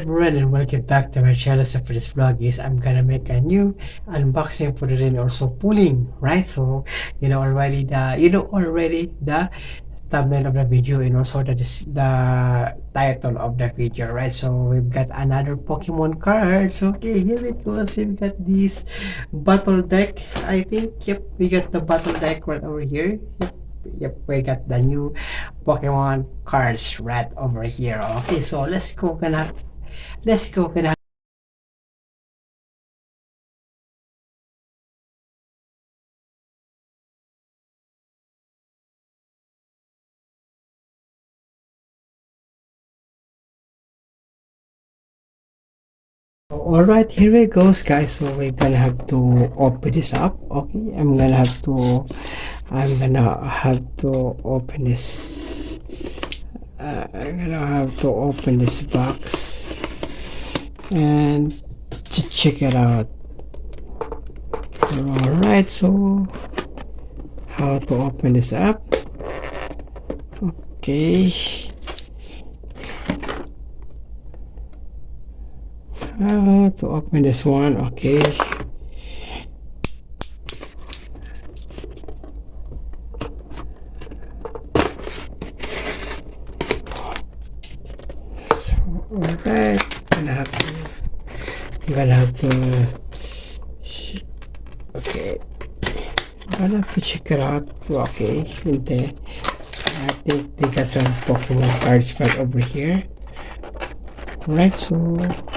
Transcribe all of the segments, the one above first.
everyone, and welcome back to my channel. So for this vlog is I'm gonna make a new unboxing for it and also pulling, right? So you know already the thumbnail of the video and also the title of the video, right? So we've got another Pokemon cards. Okay, here it goes. We've got this battle deck. I think, yep, we got the battle deck right over here. Yep, we got the new Pokemon cards right over here. Okay, so let's go gonna. All right, here it goes, guys. So we're gonna have to open this up. Okay, I'm gonna have to open this. I'm gonna have to open this box and check it out. All right, so how to open this up? Okay. How to open this one? Okay. So, alright, okay, I'm gonna have to check it out. Okay, and then I think they got some Pokemon cards right over here. Right, so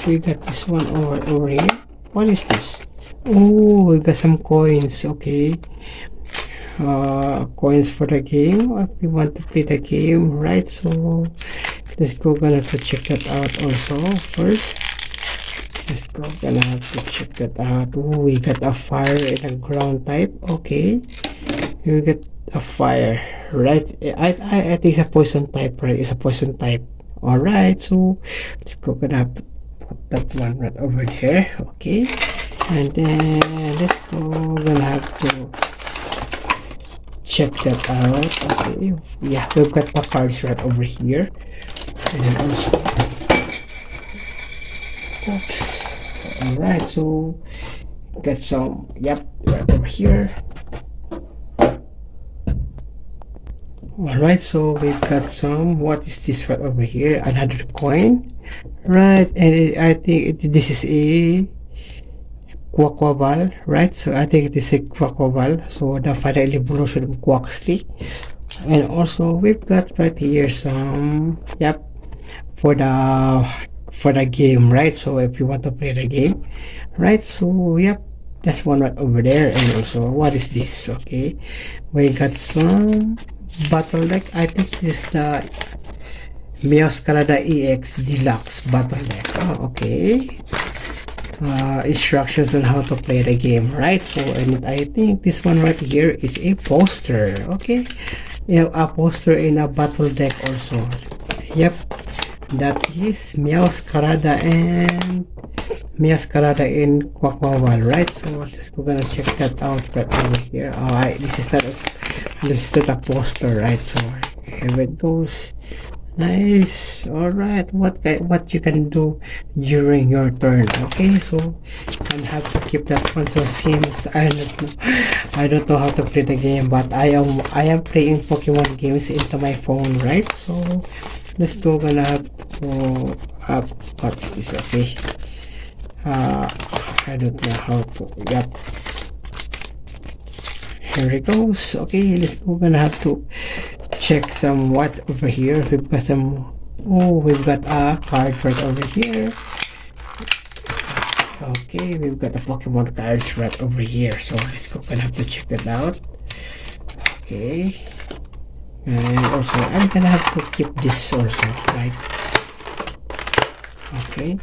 we got this one over here. What is this? Oh, we got some coins. Okay, coins for the game if we want to play the game, right? So let's go, gonna have to check that out also first. Let's go, gonna have to check that out. Oh, we got a fire and a ground type. Okay, we got a fire, right? I think it's a poison type, right? It's a poison type. All right, so let's go, gonna have to put that one right over there. Okay, and then let's go, gonna have to check that out. Okay, yeah, we've got the cards right over here, and then also, oops. All right, so got some, yep, right over here. Alright, so we've got some, what is this right over here? Another coin, right? And I think this is a Quaquaval, right? So I think it is a Quaquaval, so the final evolution of Quaxly. And also we've got right here some, yep, for the game, right? So if you want to play the game, right? So yep, that's one right over there. And also, what is this? Okay, we got some battle deck. I think this is the Meowscarada EX Deluxe battle deck. Oh, okay. Instructions on how to play the game, right? So, and I think this one right here is a poster. Okay, yeah, a poster in a battle deck also. Yep, that is Meowscarada in Quaquaval, right? So let's go, gonna check that out right over here. This is not a poster, right? So here it goes. Nice. All right, what you can do during your turn. Okay, so I have to keep that one. So since I don't know how to play the game, but I am playing Pokemon games into my phone, right? So let's go, gonna have to go up. What is this? Okay, I don't know how to. Yep, here it goes. Okay, let's go, gonna have to check some what over here. We've got some, oh, we've got a card right over here. Okay, we've got the Pokemon cards right over here. So let's go, gonna have to check that out. Okay, and also I'm gonna have to keep this also, right? Okay,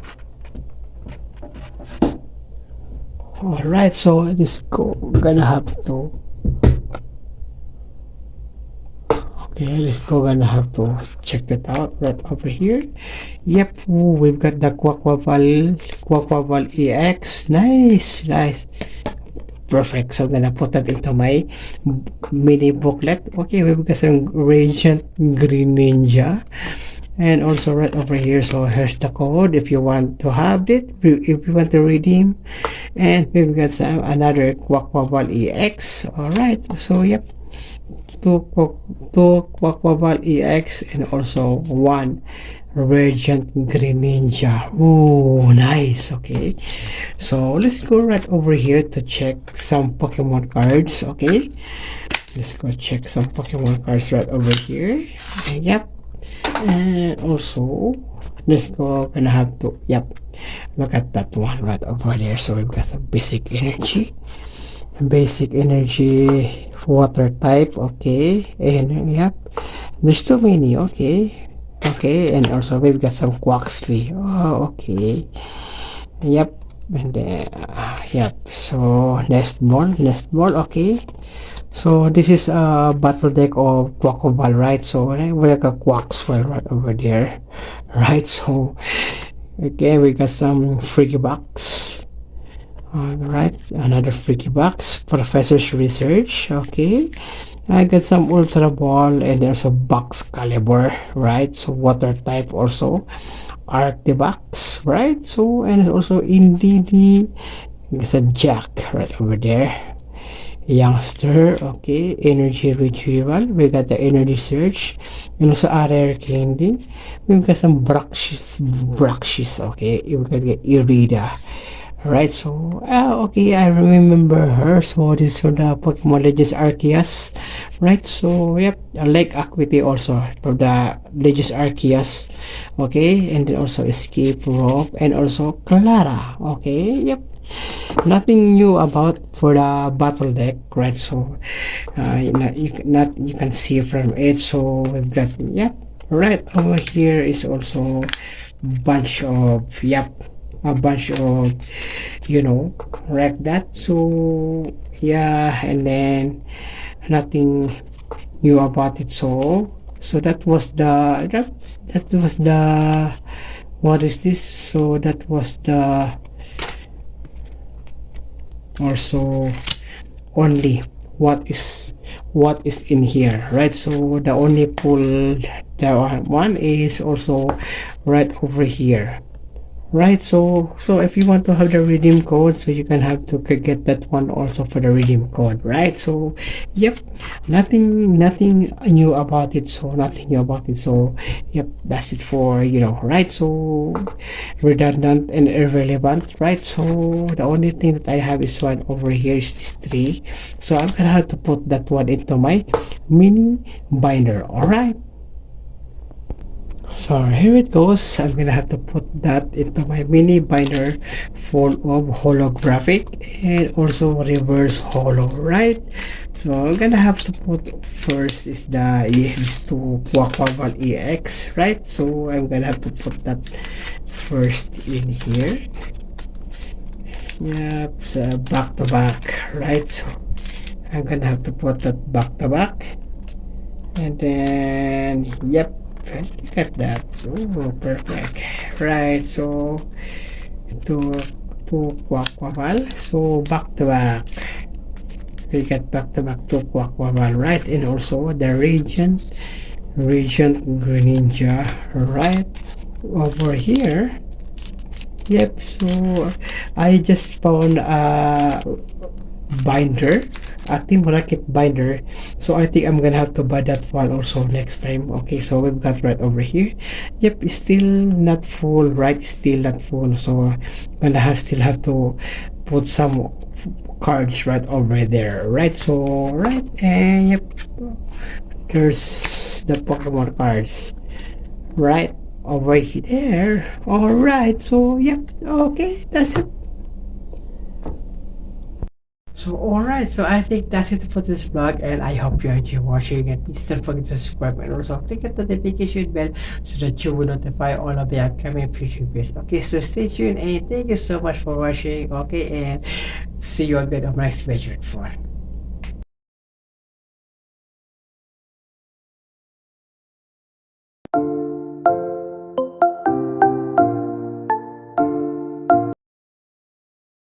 all right, so let's go, gonna have to, okay, let's go, gonna have to check that out right over here. Yep, ooh, we've got the Quaquaval EX. Nice. Perfect. So I'm gonna put that into my mini booklet. Okay, we've got some Radiant Green Ninja, and also right over here. So here's the code if you want to have it, if you want to redeem. And we've got some another Quackbubble EX. All right, so yep, two Quackbubble EX and also one Radiant Green Ninja. Oh, nice. Okay, so let's go right over here to check some Pokemon cards. Okay, let's go check some Pokemon cards right over here. And yep, and also let's go gonna have to, yep, look at that one right over there. So we've got some basic energy water type. Okay, and yep, there's too many. Okay, okay, and also we've got some Quaxley. Oh, okay, yep, and then yep, so nest ball. Okay, so this is a battle deck of Quackball, right? So we like a Quaxwell right over there, right? So again, we got some freaky box. All right, another freaky box. Professor's research. Okay, I got some Ultra Ball and there's a Box Caliber, right? So water type also. Arctibox, right? So and also Indeedee. It's a Jack right over there. Youngster, okay, energy retrieval, we got the energy search, and also other candy, we've got some Braxis, okay, we got the Irida, right? So okay, I remember her. So this is for the Pokemon Legends Arceus, right? So yep, Lake Acuity also for the Legends Arceus, okay, and then also Escape Rope and also Clara, okay, yep, nothing new about for the battle deck, right? So you can see from it. So we've got, yep, right over here is also bunch of, yep, a bunch of, you know, like that. So yeah, and then nothing new about it. So that was the, that was the, what is this? So that was the also only what is in here, right? So the only pull, the one is also right over here, right? So if you want to have the redeem code, so you can have to get that one also for the redeem code, right? So yep, nothing new about it. So nothing new about it. So yep, that's it for, you know, right? So redundant and irrelevant, right? So the only thing that I have is one over here is this three. So I'm gonna have to put that one into my mini binder. All right, so here it goes. I'm gonna have to put that into my mini binder full of holographic and also reverse holo, right? So I'm gonna have to put first is the these two Quackbubble EX, right? So I'm gonna have to put that first in here. Yep, so back to back, right? So I'm gonna have to put that back to back, and then yep, look at that. Oh, perfect, right? So to Quackbubble, so back to back, we get back to back to Quackbubble, right? And also the Radiant Greninja, right over here. Yep, so I just found a binder, a Team Rocket binder. So I think I'm gonna have to buy that one also next time. Okay, so we've got right over here. Yep, it's still not full, right? Still not full. So still have to put some cards right over there, right? So right, and yep, there's the Pokemon cards right over there. All right, so yep, okay, that's it. So alright, so I think that's it for this vlog, and I hope you enjoy watching it. Please don't forget to subscribe and also click the notification bell so that you will notify all of the upcoming future videos. Okay, so stay tuned and thank you so much for watching. Okay, and see you again on my next video.